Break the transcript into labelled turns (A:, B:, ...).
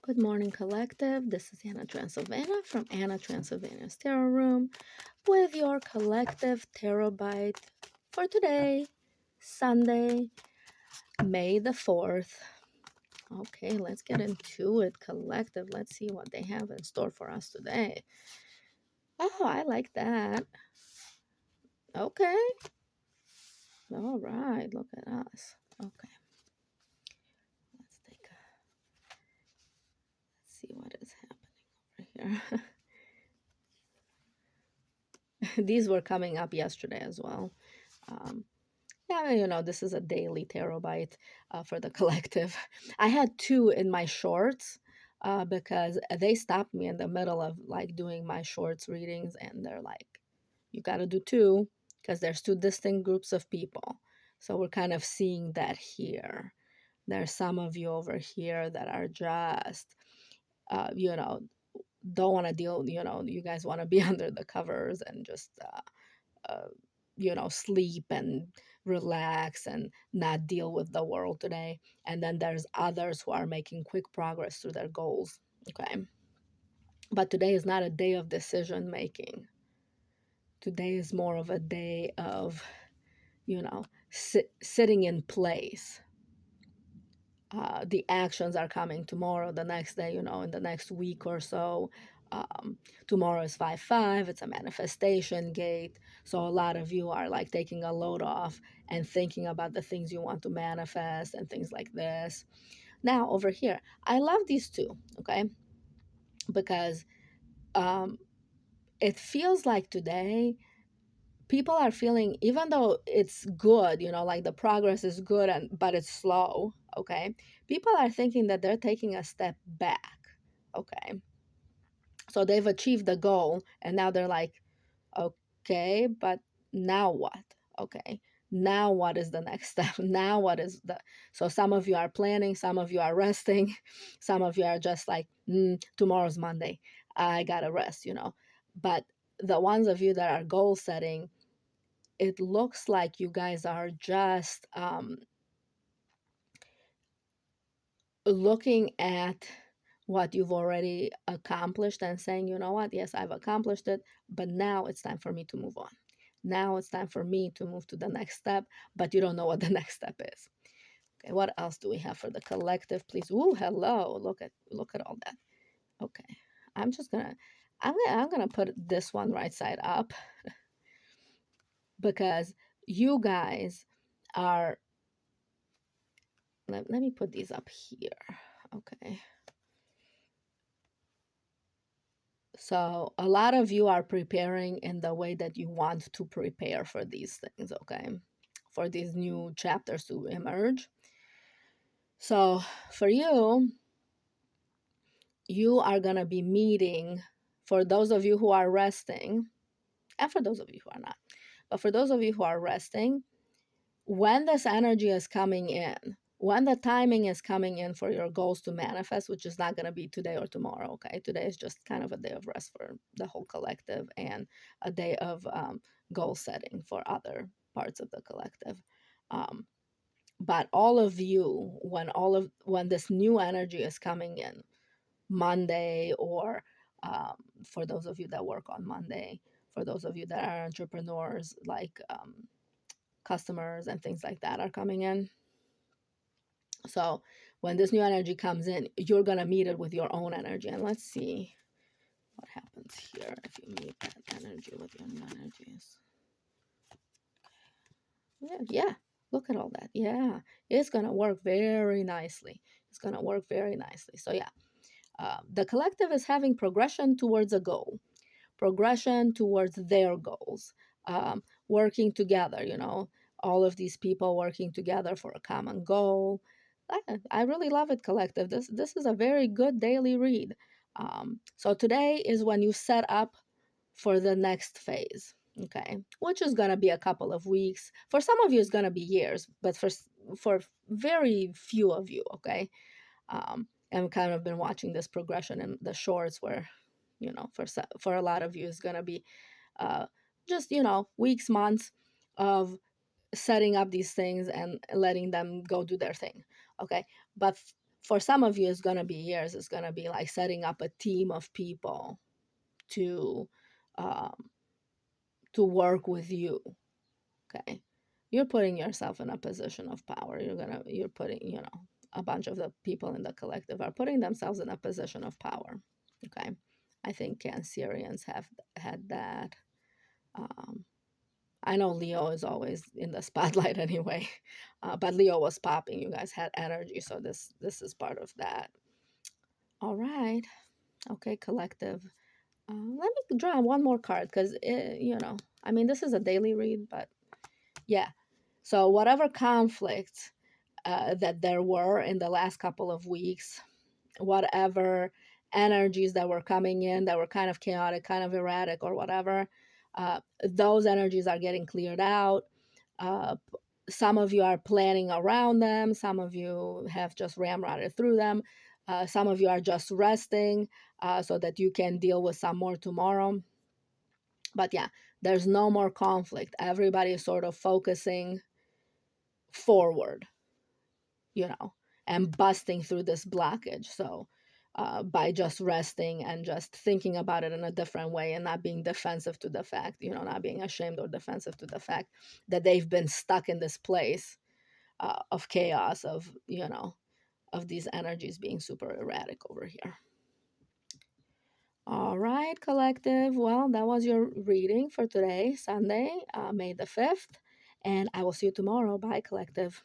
A: Good morning, collective. This is Anna Transylvania from Anna Transylvania's Tarot Room with your collective Tarotbite for today, Sunday, May the 4th. Okay, let's get into it, collective. Let's see what they have in store for us today. Oh, I like that. Okay. All right, look at us. Okay. Let's see what is happening over here. These were coming up yesterday as well. Yeah, this is a daily Tarotbite for the collective. I had two in my shorts because they stopped me in the middle of like doing my shorts readings, and they're like, you got to do two because there's two distinct groups of people. So we're kind of seeing that here. There's some of you over here that are just, don't want to deal, you guys want to be under the covers and just sleep and relax and not deal with the world today. And then there's others who are making quick progress through their goals. Okay. But today is not a day of decision making. Today is more of a day of, sitting in place. The actions are coming tomorrow, the next day, in the next week or so. Tomorrow is 5/5. It's a manifestation gate. So a lot of you are like taking a load off and thinking about the things you want to manifest and things like this. Now, over here, I love these two, okay? Because it feels like today people are feeling, even though it's good, like the progress is good, but it's slow, okay? People are thinking that they're taking a step back, okay? So they've achieved the goal and now they're like, okay, but now what? Okay, now what is the next step? Now what is the, so some of you are planning, some of you are resting, some of you are just like, tomorrow's Monday, I gotta rest, but the ones of you that are goal setting, it looks like you guys are just looking at what you've already accomplished and saying, you know what, yes, I've accomplished it, but now it's time for me to move on. Now it's time for me to move to the next step, but you don't know what the next step is. Okay, what else do we have for the collective, please? Ooh, hello. Look at all that. Okay. I'm gonna put this one right side up because you guys are, let me put these up here. Okay. So a lot of you are preparing in the way that you want to prepare for these things, okay? For these new chapters to emerge. So for you, you are going to be meeting, for those of you who are resting, and for those of you who are not, but for those of you who are resting, when this energy is coming in, when the timing is coming in for your goals to manifest, which is not going to be today or tomorrow, okay? Today is just kind of a day of rest for the whole collective and a day of goal setting for other parts of the collective. Um, but all of you, when this new energy is coming in, Monday, or for those of you that work on Monday, for those of you that are entrepreneurs, like customers and things like that are coming in. So when this new energy comes in, you're going to meet it with your own energy. And let's see what happens here if you meet that energy with your new energies. Yeah. Look at all that. Yeah. It's going to work very nicely. It's going to work very nicely. So yeah, the collective is having progression towards a goal, progression towards their goals, working together, all of these people working together for a common goal. I really love it, collective. This is a very good daily read. So today is when you set up for the next phase, okay, which is going to be a couple of weeks. For some of you, it's going to be years, but for very few of you, okay. I've kind of been watching this progression in the shorts where, for a lot of you, it's going to be just, weeks, months of setting up these things and letting them go do their thing. Okay. But for some of you, it's going to be years. It's going to be like setting up a team of people to um, to work with you. Okay, you're putting yourself in a position of power. You're putting, a bunch of the people in the collective are putting themselves in a position of power. Okay, I think Cancerians have had that. Um, I know Leo is always in the spotlight anyway, but Leo was popping. You guys had energy, so this is part of that. All right, okay, collective. Let me draw one more card because I mean, this is a daily read, but yeah. So whatever conflicts that there were in the last couple of weeks, whatever energies that were coming in that were kind of chaotic, kind of erratic, or whatever, those energies are getting cleared out. Uh, some of you are planning around them. Some of you have just ramrodded through them. Some of you are just resting so that you can deal with some more tomorrow. But yeah, there's no more conflict. Everybody is sort of focusing forward, and busting through this blockage. So by just resting and just thinking about it in a different way and not being defensive to the fact, not being ashamed or defensive to the fact that they've been stuck in this place of chaos, of these energies being super erratic over here. All right, collective. Well, that was your reading for today, Sunday, May the 5th. And I will see you tomorrow. Bye, collective.